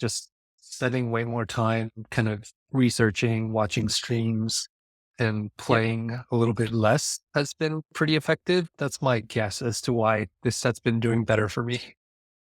just spending way more time kind of researching, watching streams, and Yep. playing a little bit less has been pretty effective. That's my guess as to why this set's been doing better for me.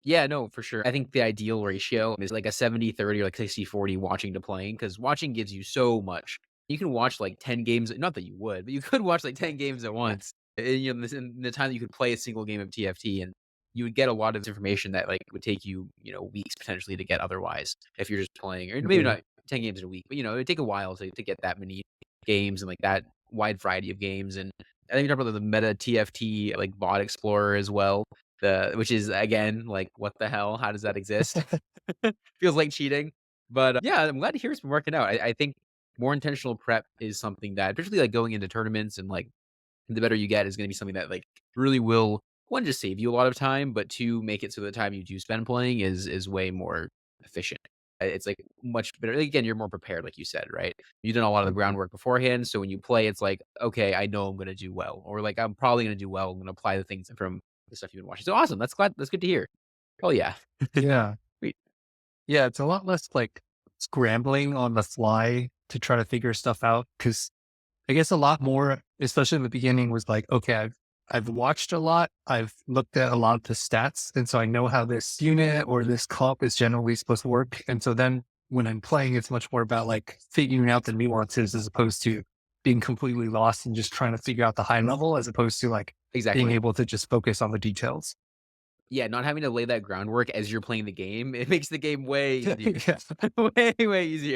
Yeah, no, for sure. I think the ideal ratio is like a 70-30 or like 60-40 watching to playing because watching gives you so much. You can watch like 10 games, not that you would, but you could watch like 10 games at once. In the time that you could play a single game of TFT and you would get a lot of information that like would take you, weeks potentially to get otherwise if you're just playing, or maybe Mhm. not 10 games in a week, but it'd take a while to get that many games and like that wide variety of games. And I think you talk about the meta TFT like bot explorer as well. Which is again, like, what the hell? How does that exist? Feels like cheating. But, yeah, I'm glad to hear it's been working out. I think more intentional prep is something that particularly, like, going into tournaments and, like, the better you get is gonna be something that, like, really will, 1, just save you a lot of time, but 2, make it so the time you do spend playing is way more efficient. It's, like, much better again, you're more prepared, like you said, right? You've done a lot of the Mhm. groundwork beforehand, so when you play, it's like, "Okay, I know I'm gonna do well," or, like, "I'm probably gonna do well. I'm gonna apply the things from the stuff you've been watching." So awesome, that's good to hear. Oh, yeah. Yeah. Sweet. Yeah, it's a lot less like scrambling on the fly to try to figure stuff out. Cause I guess a lot more, especially in the beginning, was like, okay, I've watched a lot. I've looked at a lot of the stats. And so I know how this unit or this comp is generally supposed to work. And so then when I'm playing, it's much more about like figuring out the nuances as opposed to being completely lost and just trying to figure out the high level as opposed to like being Exactly. able to just focus on the details. Yeah, not having to lay that groundwork as you're playing the game, it makes the game way easier. Yeah. Way, way easier.